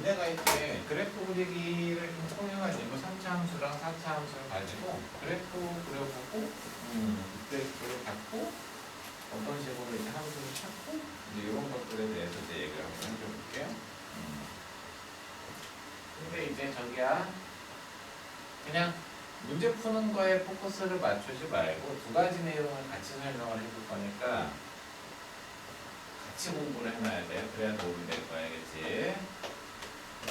내가 이렇게 그래프 그리기를 좀 통해가지고 3차 함수랑 4차 함수를 가지고 그래프 그려보고 그때 그걸 갖고 어떤 식으로 이제 함수를 찾고 이제 이런 것들에 대해서 이제 얘기를 한번 해줘볼게요. 근데 이제 저기야 그냥 문제 푸는 거에 포커스를 맞추지 말고 두 가지 내용을 같이 설명을 해줄 거니까 같이 공부를 해놔야 돼. 그래야 도움이 될 거야, 알겠지?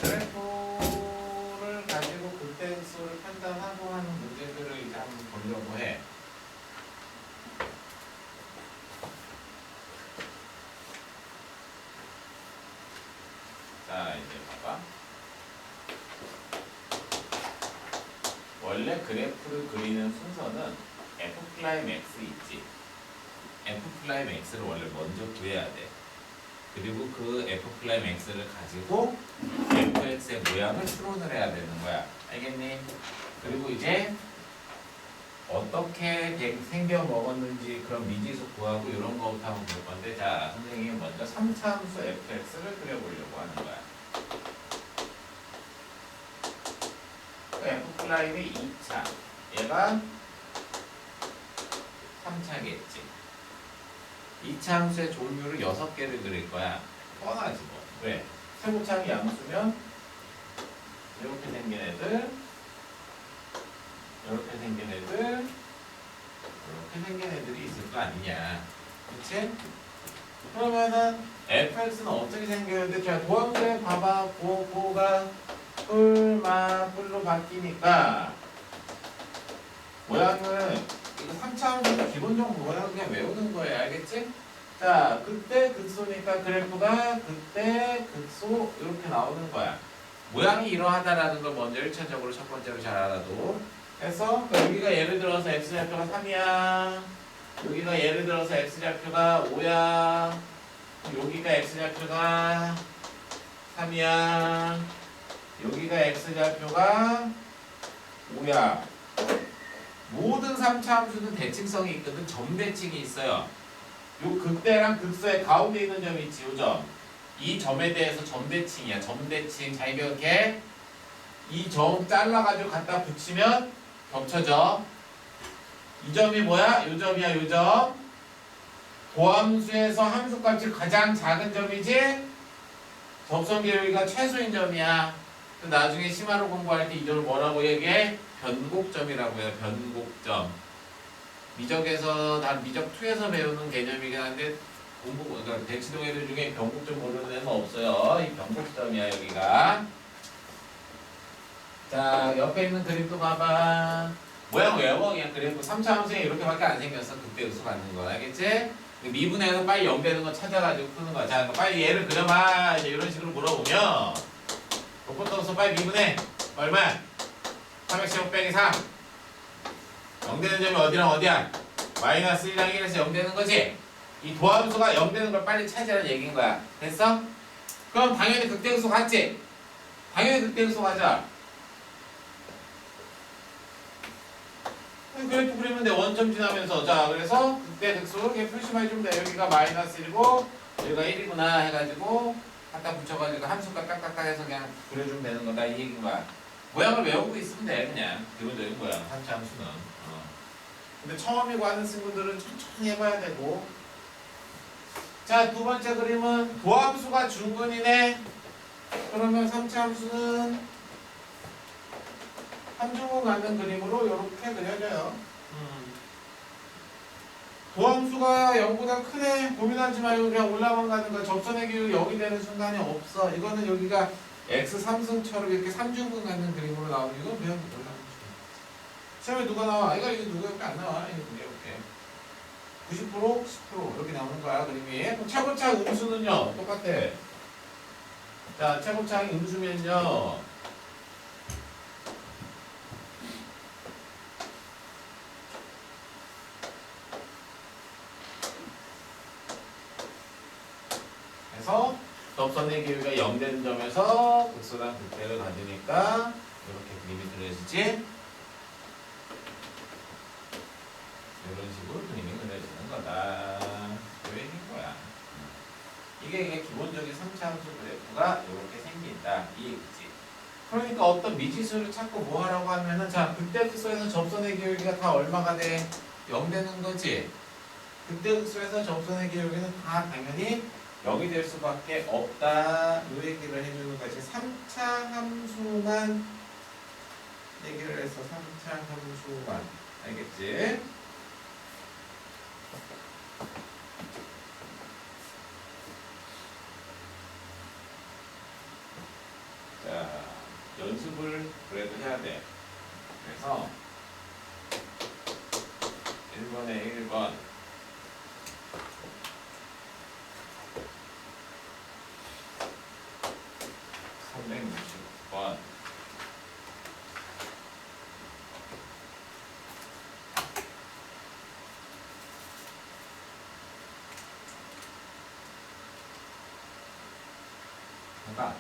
그래프를 가지고 극대수를 판단하고 하는 문제들을 이제 한번 보려고 해. 자, 이제 봐봐. 원래 그래프를 그리는 순서는 F'X 있지. F'X를 원래 먼저 구해야 돼. 그리고 그 F'X를 가지고 fx의 모양을 추론을 해야 되는 거야. 알겠니? 그리고 이제 어떻게 생겨 먹었는지 그런 미지수 구하고 이런 거부터 한번 볼 건데, 자, 선생님이 먼저 3차 함수 fx를 그려보려고 하는 거야. F'이 2차, 얘가 3차겠지. 2차 함수의 종류를 6개를 그릴 거야. 뻔하지 뭐. 왜? 세모창이 양수면 이렇게 생긴 애들, 이렇게 생긴 애들, 이렇게 생긴 애들이 있을 거 아니냐. 그치? 그러면은 fx는 어떻게 생겼는데, 자, 도함수에 봐봐. 고가 뿔로 바뀌니까 모양을 이거 3차 함수는 기본적으로 모양을 그냥 외우는 거예요. 알겠지? 자, 그때 극소니까 그래프가 그때 극소 이렇게 나오는 거야. 모양이 이러하다라는 걸 먼저 1차적으로 첫 번째로 잘 알아도. 그래서 여기가 예를 들어서 x좌표가 3이야. 여기가 예를 들어서 x좌표가 5야. 여기가 x좌표가 3이야. 여기가 x좌표가 5야. 모든 3차 함수는 대칭성이 있거든. 점대칭이 있어요. 요 극대랑 극소의 가운데 있는 점이 있지, 요 점. 이 점에 대해서 점대칭이야. 점대칭. 잘 기억해. 이 점 잘라가지고 갖다 붙이면 겹쳐져. 이 점이 뭐야? 요 점이야, 요 점. 도함수에서 함수값이 가장 작은 점이지? 접선계 여기가 최소인 점이야. 나중에 심화로 공부할 때 이 점을 뭐라고 얘기해? 변곡점이라고 해요. 변곡점. 미적에서 단 미적 2에서 배우는 개념이긴 한데 그러니까 대치동 애들 중에 변곡점 모르는 애는 없어요. 이 변곡점이야 여기가. 자, 옆에 있는 그림도 봐봐. 모양 외워. 그냥 그래프 3차 함수에 이렇게밖에 안 생겼어. 그때 의수 받는 거 알겠지? 미분해서 빨리 0 되는 거 찾아가지고 푸는 거야. 자, 빨리 얘를 그려봐. 이제 이런 식으로 물어보면 그것부터 없어. 빨리 미분해. 얼마? 300제곱 빼기 3. 0 되는 점이 어디랑 어디야? 마이너스 1이랑 1에서 0 되는 거지? 이 도함수가 0 되는 걸 빨리 찾으라는 얘기인 거야. 됐어? 그럼 당연히 극대극소 같지? 당연히 극대극소 가자. 그래프 그리면 돼. 원점 지나면서. 자, 그래서 극대극소 이렇게 표시만 해주면 돼. 여기가 마이너스 1이고 여기가 1이구나 해가지고 갖다 붙여가지고 함수값 딱딱딱 해서 그냥 그려주면 되는 거다. 이 얘기인 거야. 모양을 외우고 있으면 돼. 그냥 기본적인 모양. 3차 함수는. 근데 처음이고 하는 친구들은 천천히 해봐야 되고. 자, 두 번째 그림은 도함수가 중근이네. 그러면 3차 함수는 함중근 갖는 그림으로 이렇게 그려져요. 도함수가 0보다 크네. 고민하지 말고 그냥 올라만 가는 거야. 접선의 기울이 0이 되는 순간이 없어. 이거는 여기가 x3승처럼 이렇게 3중근 갖는 그림으로 나오는 이건 그냥 올라가면 돼. 시험에 누가 나와? 이거 누구밖에 안 나와. 이거 이렇게 90% 10% 이렇게 나오는 거야 그림이. 그럼 차고차 음수는요 똑같아. 자, 차고차이 음수면요 그래서 접선의 기울기가 0 되는 점에서 극소랑 극대를 가지니까 이렇게 그림이 그려지지. 이런 식으로 그림이 그려지는 거다. 그 얘기인 거야. 이게 기본적인 3차 함수 그래프가 이렇게 생긴다. 이 얘기지. 그러니까 어떤 미지수를 찾고 뭐 하라고 하면은 자 극대 극소에서 접선의 기울기가 다 얼마가 돼? 0 되는 거지. 극대 극소에서 접선의 기울기는 다 당연히 0이 될 수밖에 없다. 이 얘기를 해주는 거지. 3차 함수만 얘기를 해서 3차 함수만. 알겠지? 자, 연습을 그래도 해야 돼. 그래서 1번에 1번 360번 뭔가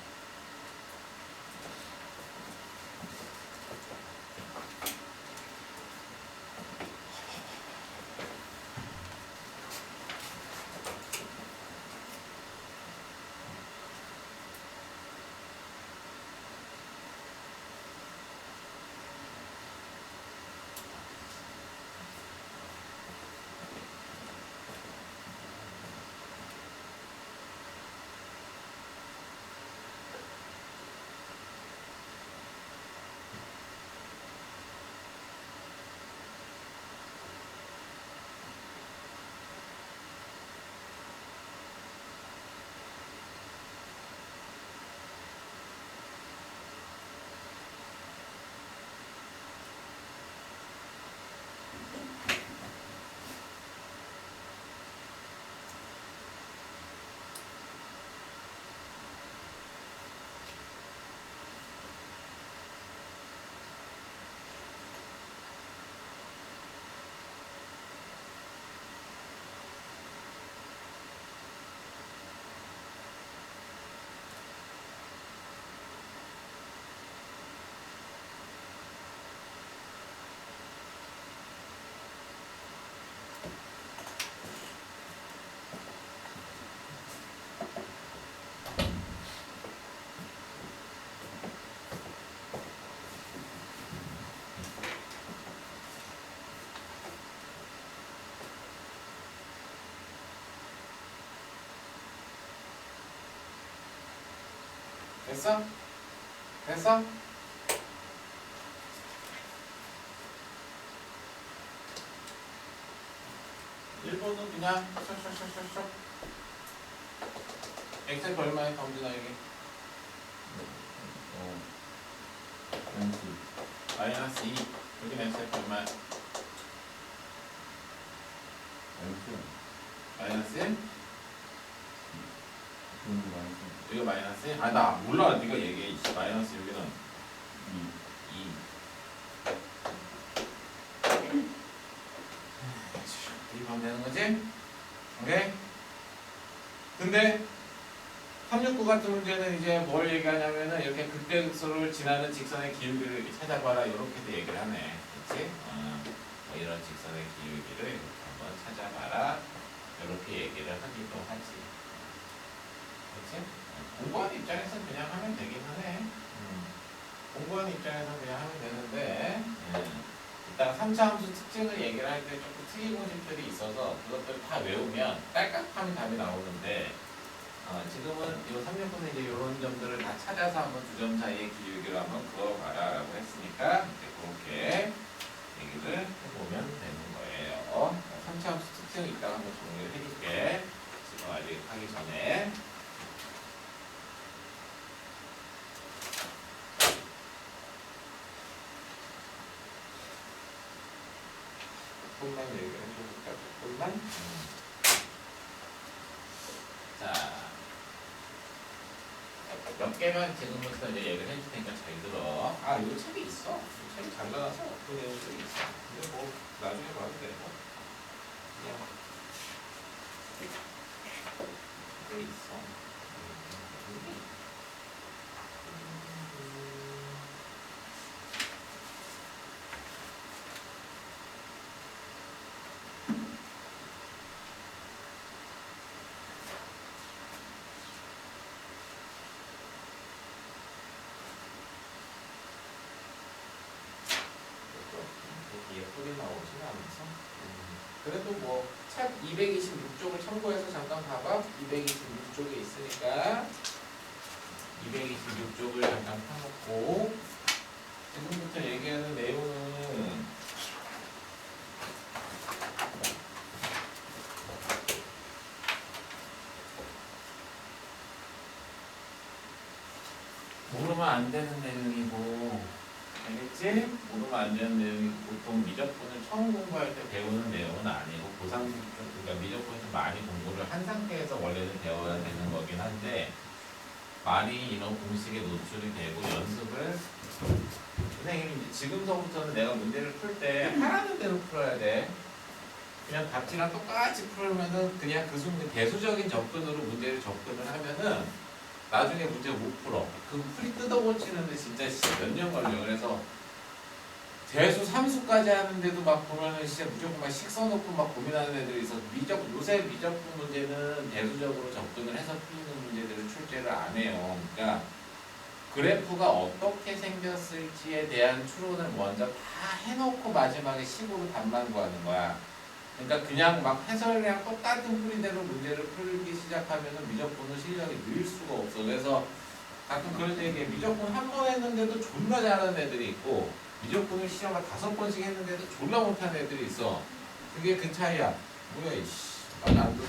됐어? 됐어? 1번은 그냥 쏙쏙쏙쏙 엑셀 얼마에 범준아 여기? 마이너스 2 여기는 엑셀 얼마? 마이너스 1? 이거 마이너스 1? 아 나 몰라 네가 얘기해. 마이너스 여기는 2 2번 되는 거지? 오케이? 근데 369 같은 문제는 이제 뭘 얘기하냐면은 이렇게 극대극소를 지나는 직선의 기울기를 이렇게 찾아봐라 이렇게도 얘기를 하네. 그치? 뭐 이런 직선의 기울기를 이렇게 한번 찾아봐라 이렇게 얘기를 하기도 하지. 그치? 공부하는 입장에서 그냥 하면 되긴 하네. 공부하는 입장에서 그냥 하면 되는데 일단 3차 함수 특징을 얘기를 할 때 조금 특이공식들이 있어서 그것들 다 외우면 딸깍하면 답이 나오는데 지금은 이 3년분에 이제 이런 점들을 다 찾아서 한번 두 점 사이의 기울기를 한번 그어봐라 라고 했으니까 이제 그렇게 얘기를 해보면 되는 거예요. 3차 함수 특징을 이따가 한번 정리를 해줄게. 지금 아직 하기 전에. 조금만 얘기를 해줄까? 조금만? 자. 몇 개만 지금부터 이제 얘기를 해줄 테니까 잘 들어. 아, 이거 책이 있어. 이 책이 잘 나와서 어떤 내용들이 있어. 근데 뭐, 나중에 봐도 되고. 그냥. 이게 있어. 크게 나오진 않아서 그래도 뭐 책 226쪽을 참고해서 잠깐 봐봐. 226쪽에 있으니까 226쪽을 잠깐 펴놓고 지금부터 얘기하는 내용은 모르면 안 되는 내용이고 알겠지? 모르면 안 되는 내용이고 보통 미적분을 처음 공부할 때 배우는 내용은 아니고 그러니까 미적분을 좀 많이 공부를 한 상태에서 원래는 배워야 되는 거긴 한데 많이 이런 공식에 노출이 되고 연습을 선생님이 지금서부터는 내가 문제를 풀 때 하라는 대로 풀어야 돼. 그냥 답지랑 똑같이 풀면은 그냥 그 순간 대수적인 접근으로 문제를 접근을 하면은 나중에 문제 못 풀어. 그 풀이 뜯어고치는데 진짜 몇 년 걸려. 그래서 대수 3수까지 하는데도 막 보면은 진짜 무조건 막 식 써놓고 막 고민하는 애들이 있어. 요새 미적분 문제는 대수적으로 접근을 해서 풀리는 문제들을 출제를 안 해요. 그러니까 그래프가 어떻게 생겼을지에 대한 추론을 먼저 다 해놓고 마지막에 식으로 답만 구하는 거야. 그러니까 그냥 막 해설이랑 똑같은 풀이대로 문제를 풀기 시작하면은 미적분은 실력이 늘 수가 없어. 그래서 가끔 그런 얘기해. 미적분 한 번 했는데도 존나 잘하는 애들이 있고 미적분을 시험을 5번씩 했는데도 졸라 못하는 애들이 있어. 그게 그 차이야. 뭐야 이씨. 빨리 안 돼.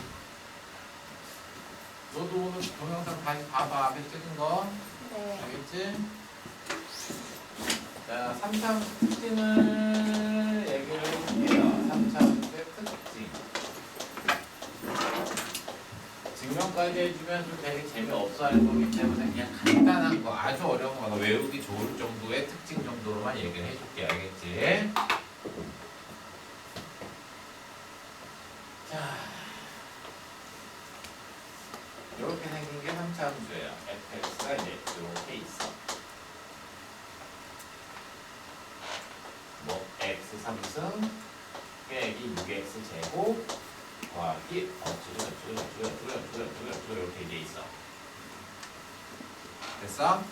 너도 오늘 동영상 다시 봐봐. 앞에 찍은 거. 네. 알겠지? 자, 3차 특징을 얘기를 해볼게요. 3차 문제 특징. 증명까지 해주면 좀 되게 재미없어 할 거기 때문에 그냥 간단한 거, 아주 어려운 거, 외우기 좋을 정도의 특징 정도로만 얘기를 해줄게. 알겠지? 자, 이렇게 생긴 게 3차 함수예요. fx가 이제 이렇게 있어. 뭐 x 3승 빼기 6x 제곱 더하기 어쩌고 이렇게 이제 있어. 됐어?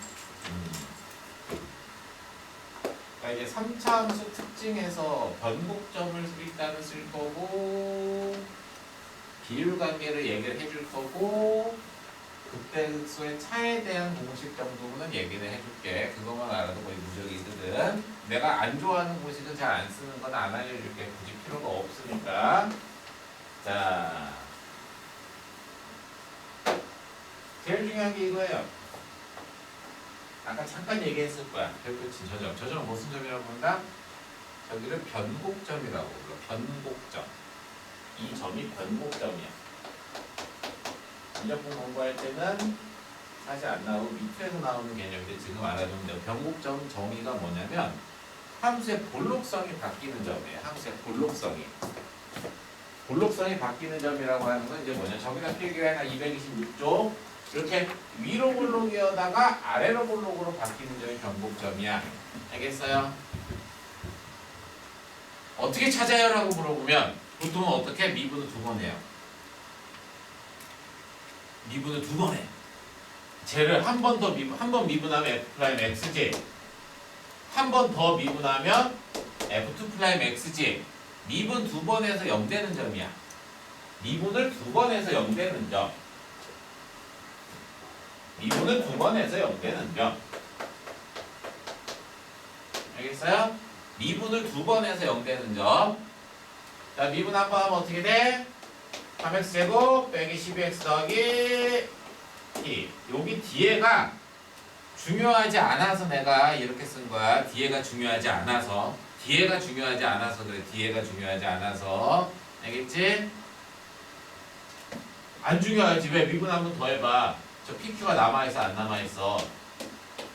그러니까 이제 3차 함수 특징에서 변곡점을 일단은 쓸 거고 비율 관계를 얘기를 해줄 거고 극대극소의 차에 대한 공식 정도는 얘기를 해줄게. 그것만 알아도 거의 무적이거든. 내가 안 좋아하는 공식은 잘 안 쓰는 건 안 알려줄게. 굳이 필요가 없으니까. 자, 제일 중요한 게 이거예요. 아까 잠깐 얘기했을 거야. 별끝인 저점. 저점은 무슨 점이라고 부른다? 저기를 변곡점이라고 불러. 변곡점. 이 점이 변곡점이야. 미적분 공부할 때는 사실 안 나오고 밑에서 나오는 개념인데 지금 알아두면 돼요. 변곡점 정의가 뭐냐면 함수의 볼록성이 바뀌는 점이에요. 함수의 볼록성이. 볼록성이 바뀌는 점이라고 하는 건 이제 뭐냐. 저기다 필기가 해놔 226쪽. 이렇게 위로 볼록이어다가 아래로 볼록으로 바뀌는 점이 변곡점이야. 알겠어요? 어떻게 찾아요? 라고 물어보면 보통은 어떻게? 미분을 2번 해요. 미분을 2번 해. 쟤를 한 번 더 한 번 미분하면 F' X지. 한 번 더 미분하면 F2' X지. 미분 2번 해서 0 되는 점이야. 미분을 2번 해서 0 되는 점. 미분을 2번 해서 0 되는 점. 알겠어요? 미분을 2번 해서 0 되는 점. 자, 미분 한 번 하면 어떻게 돼? 3x제곱 빼기 12x 더하기 t. 여기 뒤에가 중요하지 않아서 내가 이렇게 쓴 거야. 뒤에가 중요하지 않아서. 뒤에가 중요하지 않아서 그래. 뒤에가 중요하지 않아서. 알겠지? 안 중요하지. 왜? 미분 한 번 더 해봐. 저 PQ가 남아있어 안 남아있어?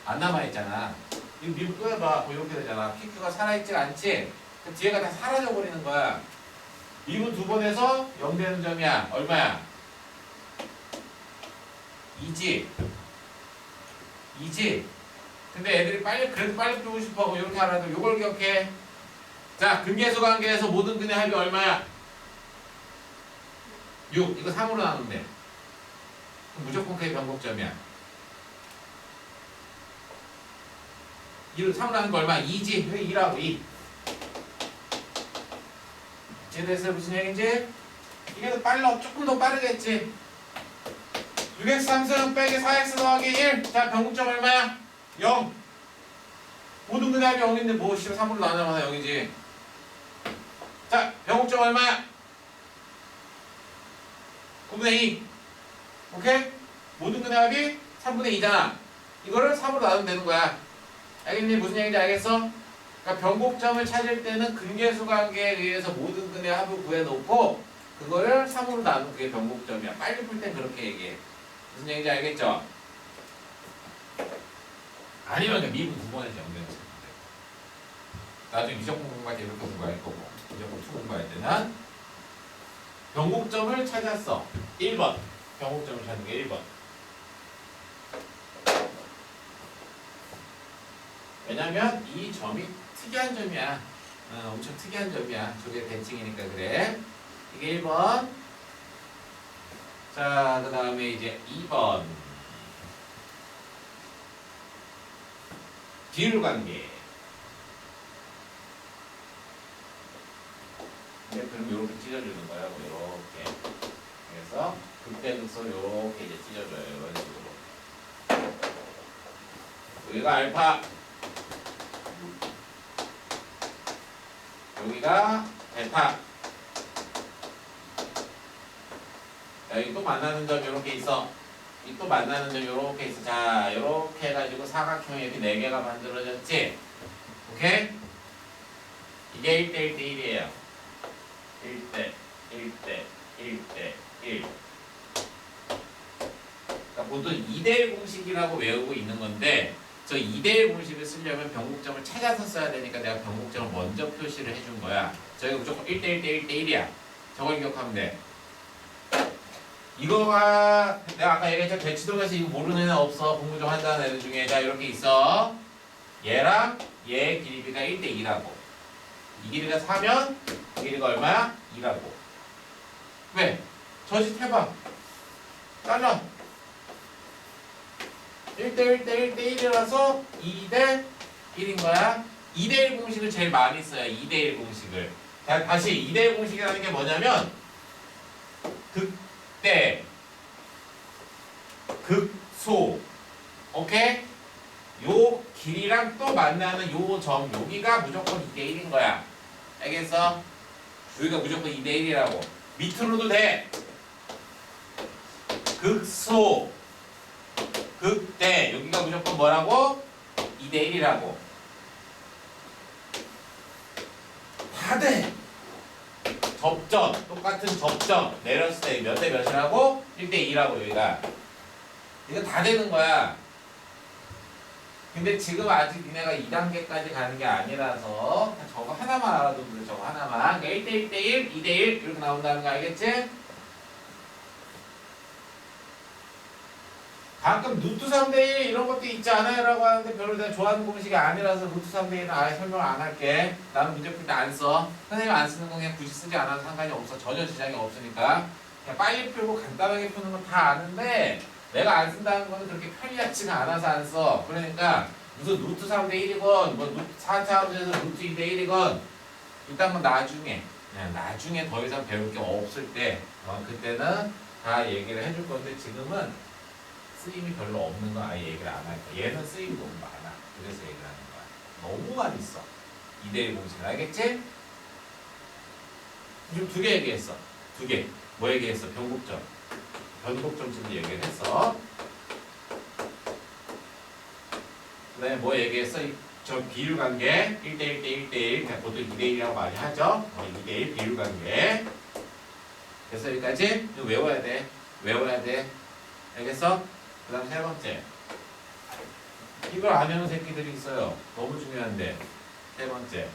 안 남아있잖아. 이거 미분 또 해봐. 뭐 이렇게 되잖아. PQ가 살아있질 않지? 그 뒤에가 다 사라져 버리는 거야. 미분 2번 해서 0 되는 점이야. 얼마야? 2지. 2지. 근데 애들이 그래도 빨리 풀고 싶어 하고 이렇게 하라도 요걸 기억해. 자, 근계수 관계에서 모든 근의 합이 얼마야? 6. 이거 3으로 나누면 돼. 그럼 무조건 K 변곡점이야. 2로 3으로 하는 거 얼마? 2지. 왜 2라고 2. 이해됐어요? 무슨 얘기인지? 이게 더 빨라. 조금 더 빠르겠지? 6x 3승 빼기 4x 더하기 1. 자, 변곡점 얼마야? 0. 모든 그 답이 0인데 뭐 3으로 나눠봐서 0이지. 자, 변곡점 얼마야? 9분의 2. 오케이? 모든 그 답이 3분의 2잖아. 이거를 3으로 나누면 되는 거야. 알겠니? 무슨 얘기인지 알겠어? 그러니까 변곡점을 찾을 때는 근계수 관계에 의해서 모든 근의 합을 구해놓고 그거를 3으로 나누는 그게 변곡점이야. 빨리 풀 땐 그렇게 얘기해. 무슨 얘기인지 알겠죠? 아니면 그냥 미분 9번에서 연결해서 나중에 미적분 공부할 때 이렇게 공부할 거고 미적분 2 공부할 때는 변곡점을 찾았어. 1번 변곡점을 찾는 게 1번. 왜냐면 이 점이 특이한 점이야. 엄청 특이한 점이야. 저게 대칭이니까 그래. 이게 1번. 자, 그 다음에 이제 2번. 비율 관계. 네, 그럼 이렇게 찢어주는 거야. 이렇게. 그래서 극대극소 이렇게 이제 찢어줘요. 이런 식으로. 여기가 알파. 여기가 베타. 여기 또 만나는 점 이렇게 있어. 이 또 만나는 점 이렇게 있어. 자, 이렇게 해가지고 사각형이 이렇게 4개가 만들어졌지. 오케이? 이게 1대 1대 1이에요. 1대 1대 1대 1. 그러니까 보통 2대1 공식이라고 외우고 있는 건데 저 2대1 공식을 쓰려면 변곡점을 찾아서 써야 되니까 내가 변곡점을 먼저 표시를 해준 거야. 저희가 무조건 1대 1대 1대 1이야. 저걸 기억하면 돼. 이거가 내가 아까 얘기했죠. 대치동에서 이거 모르는 애는 없어. 공부 좀 한다는 애들 중에. 자, 이렇게 있어. 얘랑 얘의 길이가 1대 2라고. 이 길이가 4면 이 길이가 얼마야? 2라고. 왜? 저짓 해봐. 잘라. 1대 1대 1대 1이라서 2대 1인 거야. 2대 1 공식을 제일 많이 써요. 2대 1 공식을. 자, 다시 2대 1 공식이라는 게 뭐냐면 극대, 극소. 오케이? 요 길이랑 또 만나는 요 점, 여기가 무조건 2대 1인 거야. 알겠어? 여기가 무조건 2대 1이라고. 밑으로도 돼. 극소, 극대. 여기가 무조건 뭐라고? 2대 1이라고. 다 돼. 접점, 똑같은 접점 내렸을 때 몇 대 몇이라고? 1대 2라고 여기가. 이거 다 되는 거야. 근데 지금 아직 니네가 2단계까지 가는 게 아니라서 저거 하나만 알아두면 돼. 저거 하나만. 그러니까 1대 1대 1, 2대 1 이렇게 나온다는 거 알겠지? 가끔 루트 3대 1 이런 것도 있지 않아요? 라고 하는데 별로 내가 좋아하는 공식이 아니라서 루트 3대 1은 아예 설명을 안 할게. 나는 문제 풀 때 안 써. 선생님 안 쓰는 거 그냥 굳이 쓰지 않아도 상관이 없어. 전혀 지장이 없으니까. 그냥 빨리 풀고 간단하게 푸는 건 다 아는데 내가 안 쓴다는 거는 그렇게 편리하지가 않아서 안 써. 그러니까 무슨 루트 3대 1이건 뭐 루트 4차원에서 루트 2대 1이건 일단 뭐 나중에 나중에 더 이상 배울 게 없을 때 그때는 다 얘기를 해줄 건데 지금은 쓰임이 별로 없는 거 아예 얘기를 안 할 거야. 얘는 쓰임이 너무 많아. 그래서 얘기를 하는 거야. 너무 많이 써. 2대1 공식을 알겠지? 지금 2개 얘기했어. 2개. 뭐 얘기했어? 변곡점. 변곡점쯤 얘기를 했어. 그 다음에 뭐 얘기했어? 저 비율관계 1대1 대 1대1 그냥 보통 2대1이라고 많이 하죠. 2대1 비율관계. 그래서 여기까지 이거 외워야 돼. 외워야 돼. 알겠어? 그 다음 세 번째. 이걸 안 외우는 새끼들이 있어요. 너무 중요한데. 세 번째.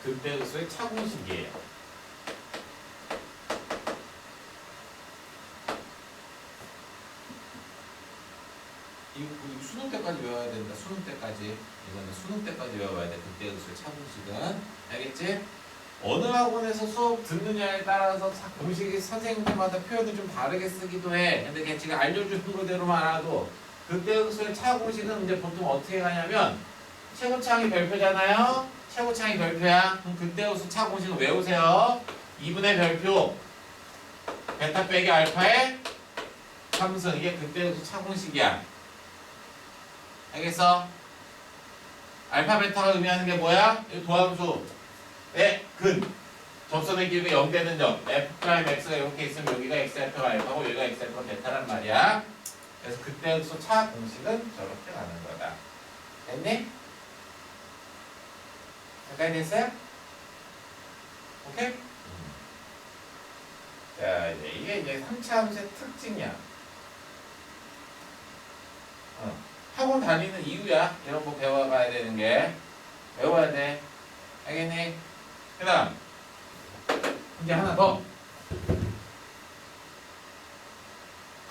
극대극소의 차공식이에요. 이거 수능 때까지 외워야 된다. 수능 때까지. 이거는 수능 때까지 외워야 돼. 극대극소의 차공식은. 알겠지? 어느 학원에서 수업 듣느냐에 따라서 공식이 선생님들마다 표현을 좀 다르게 쓰기도 해. 근데 그냥 지금 알려주는 거대로만 알아도 극대극소의 차공식은 이제 보통 어떻게 가냐면 최고차항이 별표잖아요. 최고차항이 별표야. 그럼 극대호수 차 공식을 외우세요. 2분의 별표 베타 빼기 알파의 3승. 이게 극대호수 차 공식이야. 알겠어? 알파 베타가 의미하는 게 뭐야? 이 도함수 의 근 접선의 길이가 0 되는 점 F'X가 이렇게 있으면 여기가 X알파가 알파고 여기가 X알파가 베타란 말이야. 그래서 극대호수 차 공식은 저렇게 가는 거다. 됐니? 잠깐 됐어요? 오케이? 자, 이게 이제 3차 함수의 특징이야. 학원 다니는 이유야. 이런 거 배워가야 되는 게. 배워야 돼. 알겠니? 그 다음. 이제 하나 더.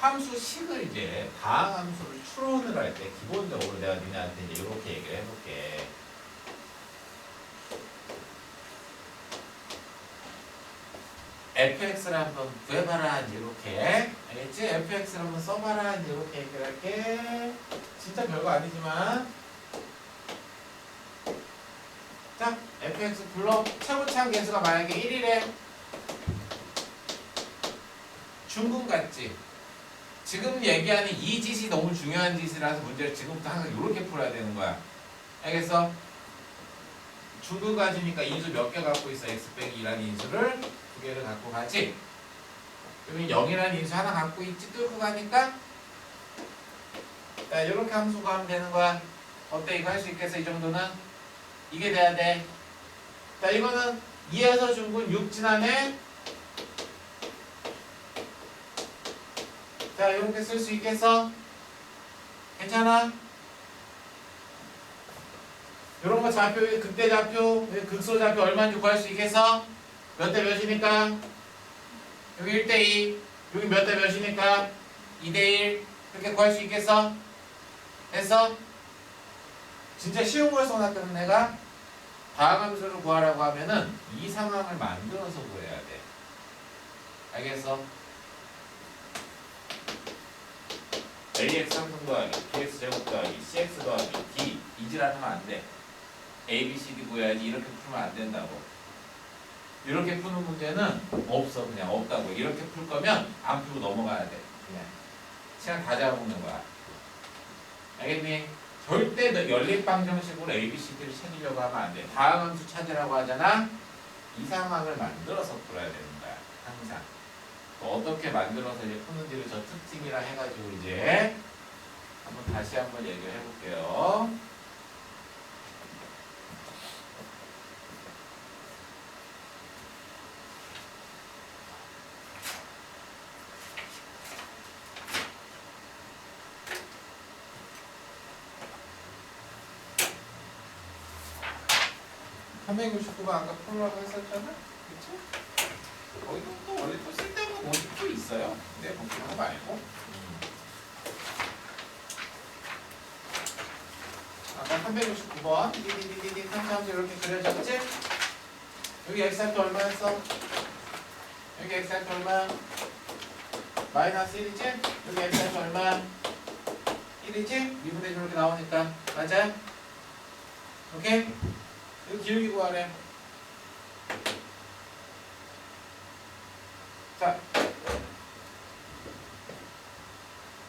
함수식을 이제 다항함수를 추론을 할 때 기본적으로 내가 니네한테 이제 이렇게 얘기를 해볼게. fx를 한번 구해봐라 이렇게. 알겠지? fx를 한번 써봐라 이렇게 얘기를 할게. 진짜 별거 아니지만 자 fx 불러. 최고차항 계수가 만약에 1이래. 중근 같지? 지금 얘기하는 이 짓이 너무 중요한 짓이라서 문제를 지금부터 항상 이렇게 풀어야 되는 거야. 알겠어? 중근 가지니까 인수 몇 개 갖고 있어? x 빼기 2라는 인수를 두 개를 갖고 가지. 그러면 0이라는 인수 하나 갖고 있지. 뚫고 가니까 자 이렇게 함수 구하면 되는 거야. 어때? 이거 할 수 있겠어? 이 정도는? 이게 돼야 돼. 자 이거는 2에서 중근 6 지나네. 자 이렇게 쓸 수 있겠어? 괜찮아? 이런 거 좌표, 극대 좌표, 극소 좌표 얼마인지 구할 수 있겠어? 몇 대 몇이니까? 여기 1대2, 여기 몇 대 몇이니까? 2대1 이렇게 구할 수 있겠어? 됐어? 진짜 쉬운 걸 써놨거든 내가. 다항함수를 구하라고 하면은 이 상황을 만들어서 구해야 돼. 알겠어? ax 3승 더하기 bx 제곱 더하기 cx 더하기 d 이지랄 하면 안 돼. a, b, c, d 구해야지. 이렇게 풀면 안 된다고. 이렇게 푸는 문제는 없어. 그냥 없다고. 이렇게 풀 거면 안 풀고 넘어가야 돼. 그냥 시간 다 잡아먹는 거야. 알겠니? 절대 연립방정식으로 a, b, c, d를 찾으려고 하면 안 돼. 다항함수 찾으라고 하잖아. 이 상황을 만들어서 풀어야 되는 거야. 항상. 어떻게 만들어서 이제 푸는지를 저 특징이라 해가지고 이제 다시 한번 얘기를 해볼게요. 한 369번 아까 풀라고 했었잖아? 그치? 거기도 또 원래 또 쓸데없는 모습도 있어요. 근데 뭐 그런 거 말고. 아까 369번 디디디디디 3차함수 이렇게 그려졌지? 여기 x살표 얼마였어? 여기 x살표 얼마? 마이너스 1이지? 여기 x살표 얼마? 1이지? 2분의 1 이렇게 나오니까 맞아? 오케이? 이거 기울기 구하래. 자,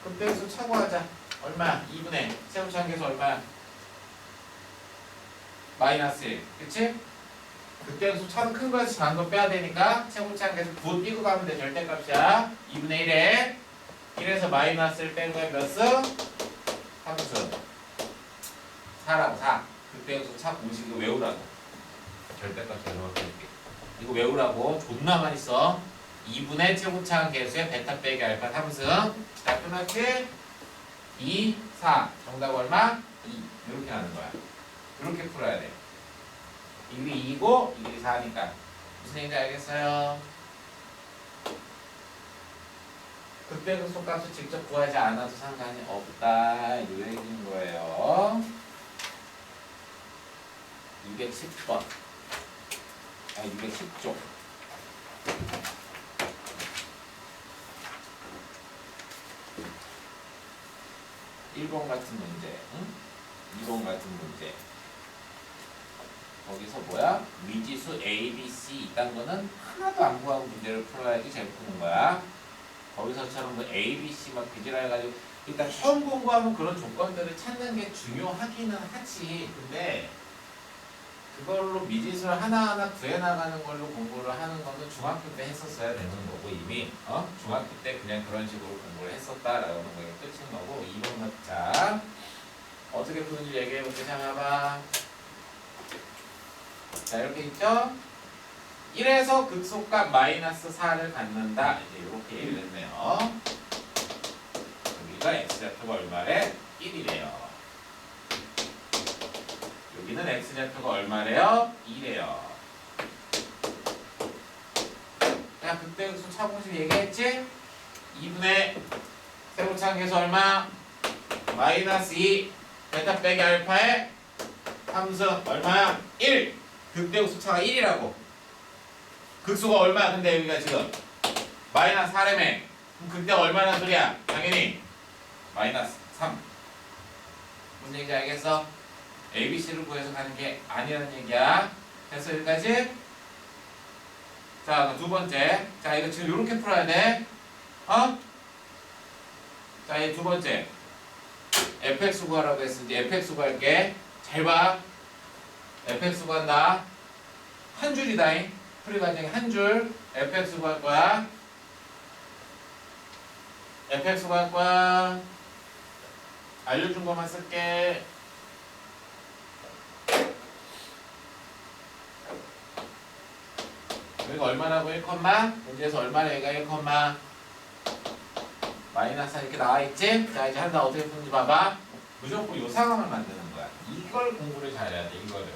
극대수 차고하자. 얼마? 2분의 세우차항계수 얼마야? 마이너스 1. 그치? 극대수 차는 큰 거에서 작은 거 빼야 되니까 세우차항계수 9 띄고 가면 돼. 절대값이야. 2분의 1에 1에서 마이너스를 뺀 거에 몇 승? 3승. 4라고 4. 극대수 차 공식을 외우라고. 절대값 잘 넣어줄게. 이거 외우라고. 존나 많이 써. 2분의 최고차항 계수의 베타 빼기 알파 3승. 자, 끝났지? 2, 4. 정답 얼마? 2. 이렇게 하는 거야. 이렇게 풀어야 돼. 이 길이 2고, 이 길이 4니까. 무슨 얘기인지 알겠어요? 극대 극소값을 직접 구하지 않아도 상관이 없다. 이 얘기인 거예요. 210번. 210쪽. 1번 같은 문제, 응? 2번 같은 문제. 거기서 뭐야? 미지수 A, B, C 이딴 거는 하나도 안 구하고 문제를 풀어야지 잘 푸는 거야. 거기서처럼 뭐 A, B, C 막 비지라 해가지고 일단 처음 공부하면 그런 조건들을 찾는 게 중요하기는 하지. 근데 그걸로 미지수를 하나하나 구해나가는 걸로 공부를 하는 거는 중학교 때 했었어야 되는 거고 이미 중학교 때 그냥 그런 식으로 공부를 했었다라는 거에 끝인 거고 2번 자 어떻게 푸는지 얘기해볼게. 자 봐봐. 자 이렇게 있죠? 1에서 극소값 마이너스 4를 갖는다. 이제 이렇게 얘기를 했네요. 여기가 x좌표가 얼마래? 1이래요. 여기는 x좌표가 얼마래요? 2래요. 자, 그때 그 차공식 얘기했지? 2분의 세로차항계수 얼마? 마이너스 2 베타 빼기 알파의 함수 얼마야? 1! 극대극 수차가 1이라고. 극수가 얼마야? 근데 여기가 지금 마이너스 4라며. 그럼 극대가 얼마나 소리야? 당연히 마이너스 3. 무슨 얘기인지 알겠어? ABC를 구해서 가는 게 아니라는 얘기야. 됐어 여기까지? 자, 두 번째. 자, 이거 지금 이렇게 풀어야 돼. 자, 이 두 번째. fx 구하라고 했으니 fx 구할게. 잘 봐. fx 구한다. 한 줄이다잉. 풀이 과정에 한 줄. fx 구할 거야. fx 구할 거야. 알려준 것만 쓸게. 여기가 얼마라고 1, 문제에서 얼마나 얘가 1, 마이너스 이렇게 나와있지? 자 이제 한다 어떻게 푸는지 봐봐. 무조건 이 상황을 만드는 거야. 이걸 공부를 잘해야 돼. 이거를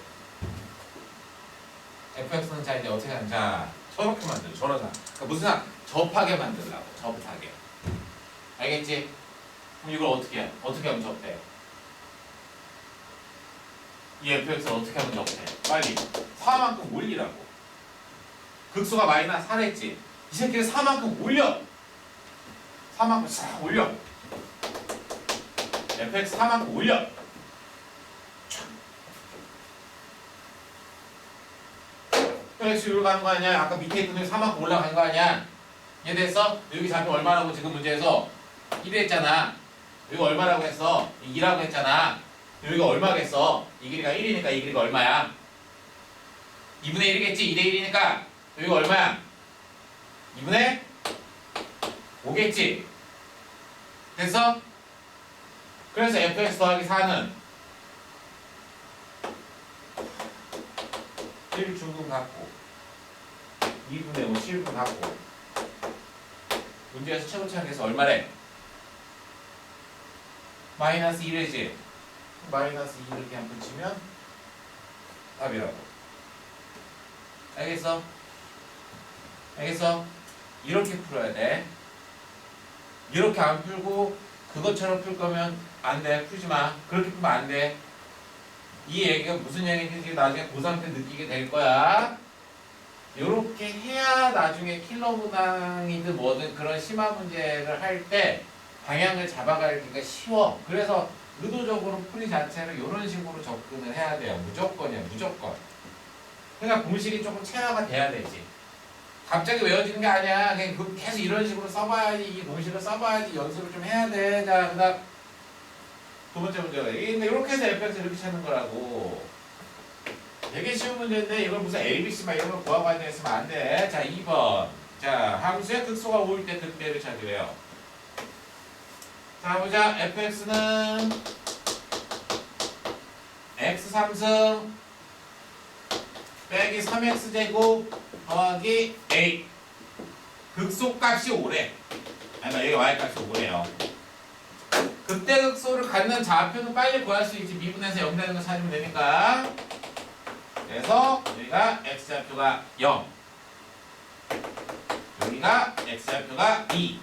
fx는 자 이제 어떻게 하는 자 저렇게 만들어. 저러나 그러니까 무슨 상황? 접하게 만들라고. 접하게. 알겠지? 그럼 이걸 어떻게 해? 어떻게 하면 접해? 이 fx를 어떻게 하면 접해? 빨리 4만큼 올리라고. 극수가 마이너스 4랬지. 이 새끼를 4만큼 올려. 4만큼 싹 올려. fx 4만큼 올려. fx 여기로 가는 거 아니야? 아까 밑에 있던 애 4만큼 올라간 거 아니야? 이해됐어? 여기 잡히 얼마라고 지금 문제에서 1 했잖아. 여기 얼마라고 했어? 2라고 했잖아. 여기가 얼마겠어? 이 길이가 1이니까 이 길이가 얼마야? 2분의 1이겠지? 2대 1이니까 여기가 얼마야? 2분의 5겠지? 됐어? 그래서 fx 더하기 4는 1중분 갖고 2분의 5 7분 갖고 문제에서 최고차항에서 얼마래? 마이너스 1이지? 마이너스 2 이렇게 한번 붙이면 답이라고. 알겠어? 알겠어? 이렇게 풀어야 돼. 이렇게 안 풀고 그것처럼 풀 거면 안 돼. 풀지 마. 그렇게 풀면 안 돼. 이 얘기가 무슨 얘기인지 나중에 고3 때 느끼게 될 거야. 이렇게 해야 나중에 킬러무당이든 뭐든 그런 심화 문제를 할 때 방향을 잡아가기가 쉬워. 그래서 의도적으로 풀이 자체를 이런 식으로 접근을 해야 돼요. 무조건이야. 무조건. 그러니까 공식이 조금 체화가 돼야 되지. 갑자기 외워지는 게 아니야. 그냥 계속 이런 식으로 써봐야지. 이 공식을 써봐야지. 연습을 좀 해야 돼. 자, 그 다음 두 번째 문제가 근데 이렇게 해서 fx 이렇게 찾는 거라고. 되게 쉬운 문제인데 이걸 무슨 ABC 막 이런 걸 구하고 앉아있으면 안 돼. 자, 2번. 자, 함수의 극소가 5일 때 극대를 찾으래요. 자, 보자. fx는 x 3승 빼기 3x제곱 더하기 a. 극소값이 5래. 아니, 여기 y값이 5래요. 극대 극소를 갖는 좌표는 빨리 구할 수 있지. 미분해서 0 되는 거 찾으면 되니까. 그래서 여기가 x좌표가 0. 여기가 x좌표가 2.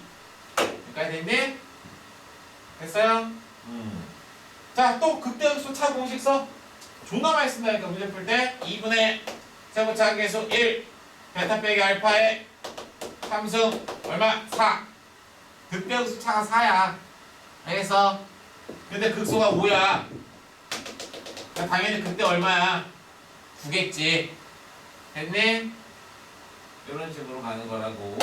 여기까지 됐니? 됐어요? 자, 또 극대 극소 차 공식 써. 존나 많이 쓴다니까 문제 풀 때. 2분의 세모차항계수 1 베타 빼기 알파의 함수 얼마? 4. 극대 극소 차가 4야. 알겠어? 근데 극소가 5야. 당연히 극대 얼마야? 9겠지. 됐니? 이런 식으로 가는 거라고.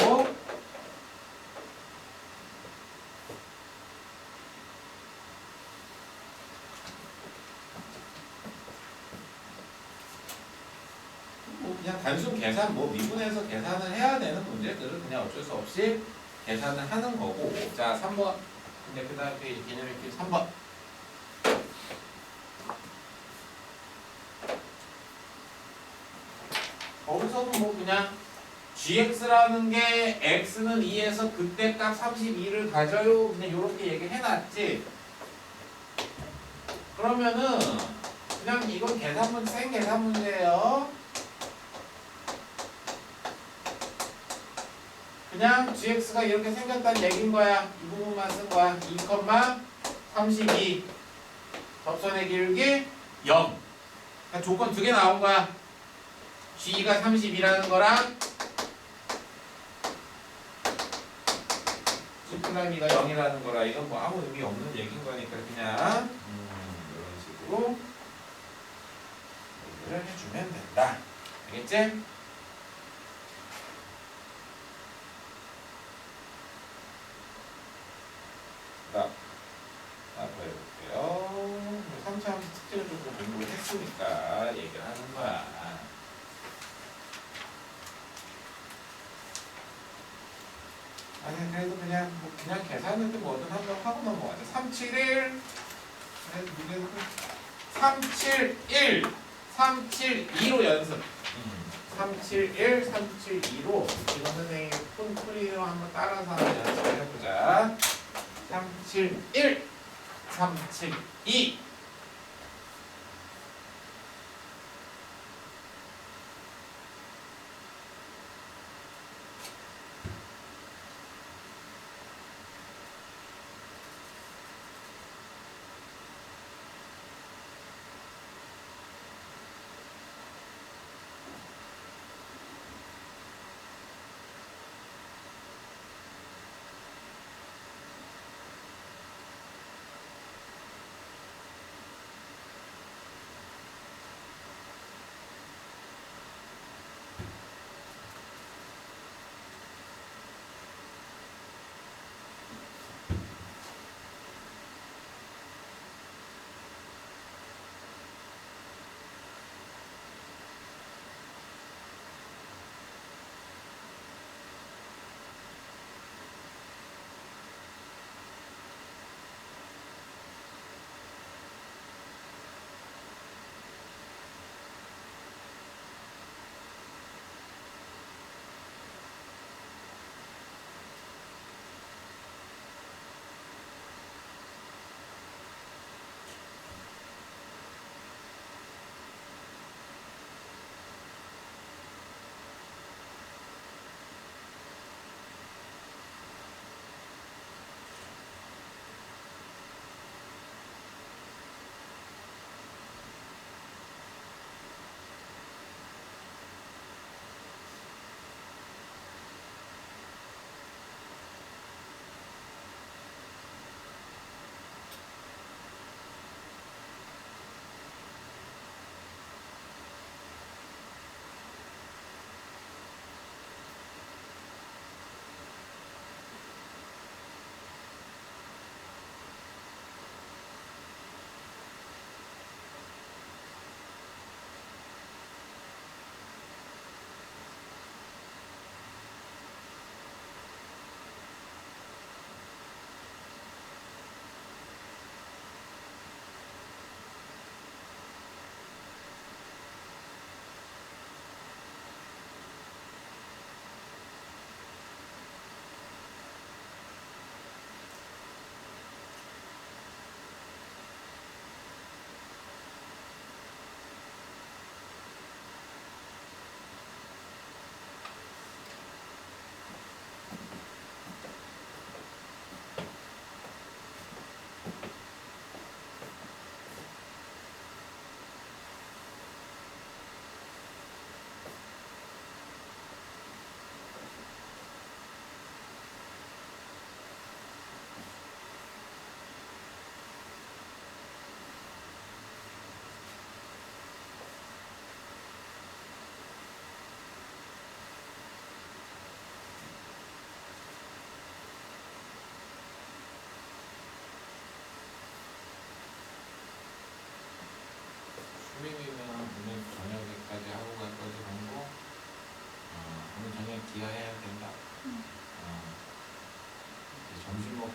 뭐 그냥 단순 계산, 뭐 미분해서 계산을 해야 되는 문제들은 그냥 어쩔 수 없이 계산을 하는 거고. 자, 3번. 근데 그 다음 페이지 개념의 길 3번. 거기서는 뭐 그냥 gx라는 게 x는 2에서 그때 값 32를 가져요. 그냥 이렇게 얘기해놨지. 그러면은 그냥 이건 계산 문제, 생 계산 문제예요. 그냥 gx가 이렇게 생겼다는 얘기인 거야. 이 부분만 쓴 거야. 2,32 접선의 기울기 0. 그러니까 조건 두 개 나온 거야. g가 32라는 거랑 G'가 0이라는 거라. 이건 뭐 아무 의미 없는 얘기인 거니까 그냥 이런 식으로 얘기를 해주면 된다. 알겠지? 자, 앞으로 해볼게요. 3차 함수 특징을 좀 공부를 했으니까 얘기를 하는 거야. 아니 그래도 그냥 뭐 그냥 계산이든 뭐든 한번 하고 넘어가자. 371 371 372로 연습. 371 372로 이거 선생님 푼풀이로 한번 따라서 한번 연습을 해보자. 371 372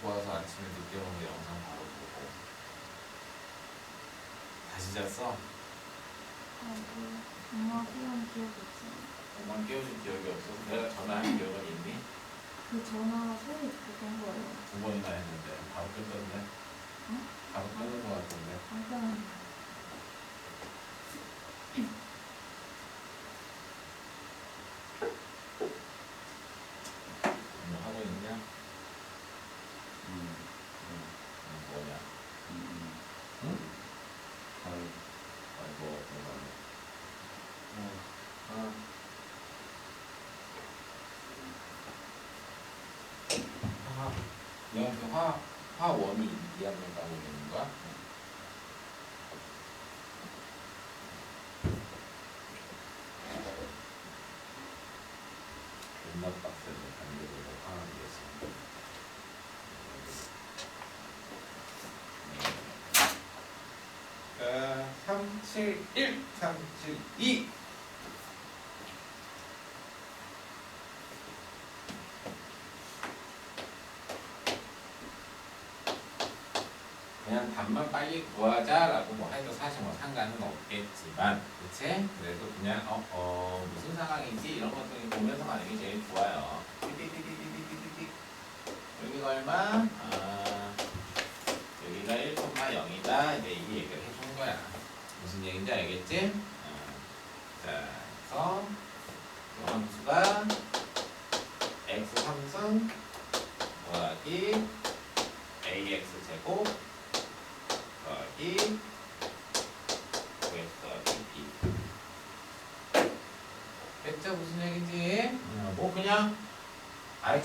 좋아서 아침에 늦게 오는 영상 바로 보고 다시 잤어? 엄마 깨운 기억이 없어요. 엄마 깨워준 기억이 없어. 내가 전화한 기억은 있니? 그 전화 소리 듣고 한 거예요. 2번이나 했는데 바로 끊겼네. 응? 바로 끊는 것 같은데. 잠깐. 뭐 하고 있냐? 뭐냐? 응? 아이고 너한테 화원이 이해하면 가고 있는 거야? 존나 빡세네 단계별로 화하기 위해서. 371, 372. 그냥 답만 빨리 구하자라고 뭐 해도 사실 뭐 상관은 없겠지만, 그치? 그래도 그냥 무슨 상황인지 이런 것들 보면서 가는 게 제일 좋아요. 띠띠띠띠띠띠띠띠. 여기가 얼마? 여기가 1,0이다. 이제 이 얘기를 해준 거야. 무슨 얘기인지 알겠지? 자, 그래서 이 함수가 x 3승 더하기 ax 제곱 더하기 5x 더하기 b. 됐죠? 무슨 얘기인지? 뭐 그냥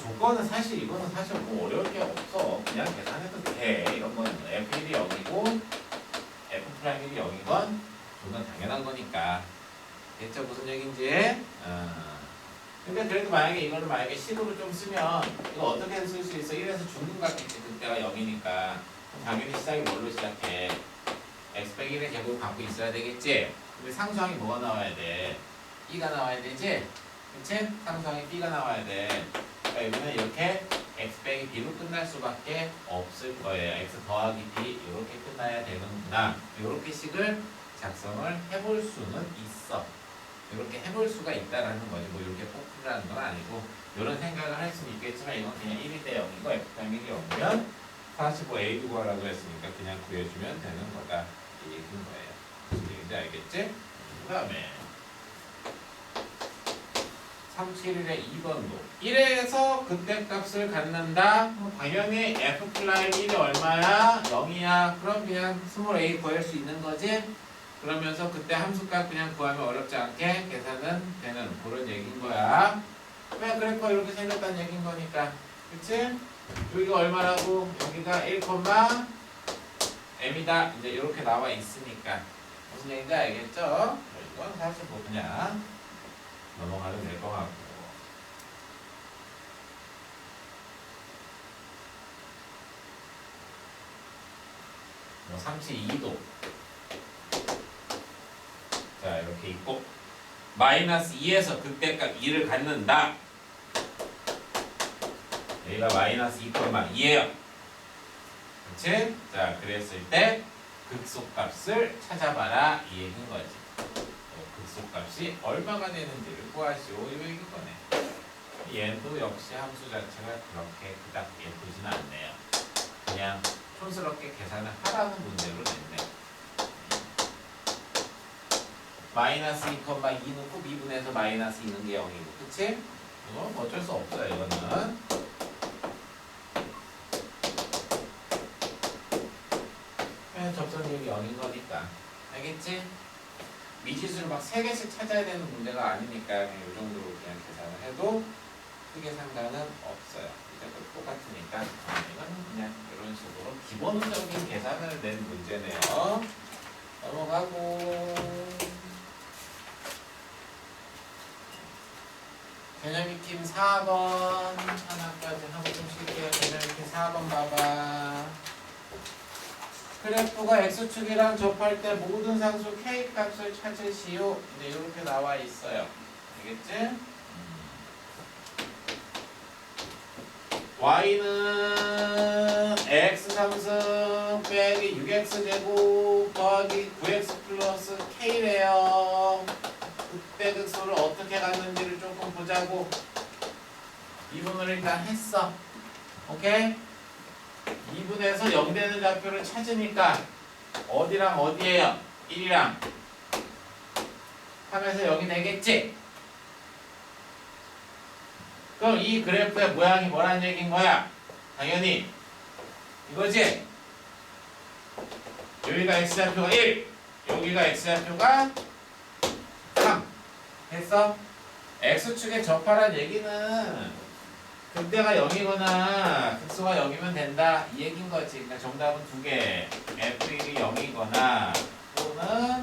조건은 사실 이거는 사실 뭐 어려울 게 없어. 그냥 계산해도 돼. 이런 거는 f1이 0이고 f'1이 0이건 존나 당연한 거니까. 됐죠? 무슨 얘기인지? 근데 그래도 만약에 이거를 만약에 식으로 좀 쓰면 이거 어떻게 쓸 수 있어? 1에서 중근 같겠지. 그때가 0이니까. 당연히 시작이 뭘로 시작해? x 빼기 1의 제곱 갖고 있어야 되겠지? 근데 상수항이 뭐가 나와야 돼? b가 나와야 되지? 그치? 상수항이 b가 나와야 돼. 그러니까 여기는 이렇게 x 빼기 b로 끝날 수밖에 없을 거예요. x 더하기 b 이렇게 끝나야 되는구나. 이렇게 식을 작성을 해볼 수는 있어. 이렇게 해볼 수가 있다라는 거지. 뭐 이렇게 꼭 풀라는 건 아니고 이런 생각을 할 수는 있겠지만 이건 그냥 1이 대 0이고 f'1이 0이면 45 a 구하라고 했으니까 그냥 구해주면 되는 거다. 이 얘기인 거예요. 무슨 얘기인지 알겠지? 그 다음에 371의 2번도 1에서 극대값을 갖는다? 당연히 f'1이 얼마야? 0이야. 그럼 그냥 스몰 a 구할 수 있는 거지? 그러면서 그때 함수값 그냥 구하면 어렵지 않게 계산은 되는 그런 얘기인 거야. 그냥 그래프 이렇게 생겼다는 얘기인 거니까. 그치? 여기가 얼마라고? 여기가 1,m이다. 이제 이렇게 나와 있으니까. 무슨 얘기인지 알겠죠? 이건 사실 뭐 그냥 넘어가도 될 것 같고. 뭐 32도. 자, 이렇게 있고 마이너스 2에서 극대값 2를 갖는다. 여기가 마이너스 2,2예요. 그치? 자, 그랬을 때 극소값을 찾아봐라 이 얘기인 거지. 극소값이 얼마가 되는지를 구하시오 이 얘기인 거네. 얘도 역시 함수 자체가 그렇게 그닥 예쁘진 않네요. 그냥 촌스럽게 계산을 하라는 문제로 냈네. 마이너스 2,2 넣고 미분해서 마이너스 2 넣은 게 0이고, 그치? 이건 어쩔 수 없어요, 이거는. 접선율이 0인 거니까. 알겠지? 미지수를 막 3개씩 찾아야 되는 문제가 아니니까 그냥 이 정도로 그냥 계산을 해도 크게 상관은 없어요. 이제 똑같으니까. 이건 그냥 이런 식으로 기본적인 계산을 낸 문제네요. 넘어가고. 개념익힘 4번 하나까지 하고 좀 쉴게요. 개념익힘 4번 봐봐. 그래프가 x축이랑 접할 때 모든 상수 k 값을 찾으시오. 이제 이렇게 나와 있어요. 알겠지? y는 3승 빼기 6x 제곱 더하기 9x 플러스 k래요. 그때 극소를 어떻게 갔는지를 조금 보자고. 이분을 일단 했어. 오케이? 2분에서 0 되는 좌표를 찾으니까 어디랑 어디에요? 1이랑 3에서 0이 되겠지? 그럼 이 그래프의 모양이 뭐란 얘기인 거야? 당연히 이거지? 여기가 x좌표가 1, 여기가 x좌표가 3 했어? x축에 접하란 얘기는 극대가 0이거나 극소가 0이면 된다 이 얘기인 거지. 그러니까 정답은 두 개, f1이 0이거나 또는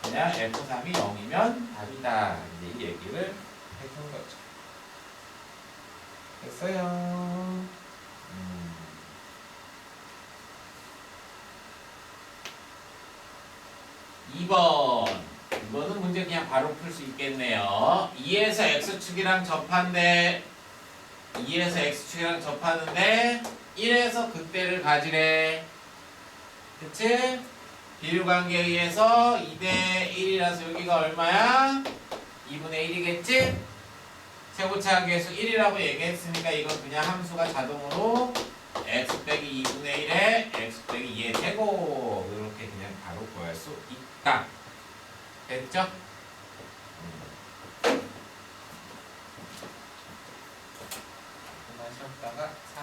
그냥 f3이 0이면 답이다 이제 이 얘기를 해준 거죠. 됐어요. 2번. 이거는 문제 그냥 바로 풀 수 있겠네요. 2에서 x축이랑 접한데 2에서 x축이랑 접하는데 1에서 극대를 가지래. 그치? 비율관계에 의해서 2대 1이라서 여기가 얼마야? 2분의 1이겠지? 최고차항계수 1이라고 얘기했으니까 이건 그냥 함수가 자동으로 x 빼기 2분의 1에 x 빼기 2의 제곱 이렇게 그냥 바로 구할 수 있다. 됐죠? 그만 쉬었다가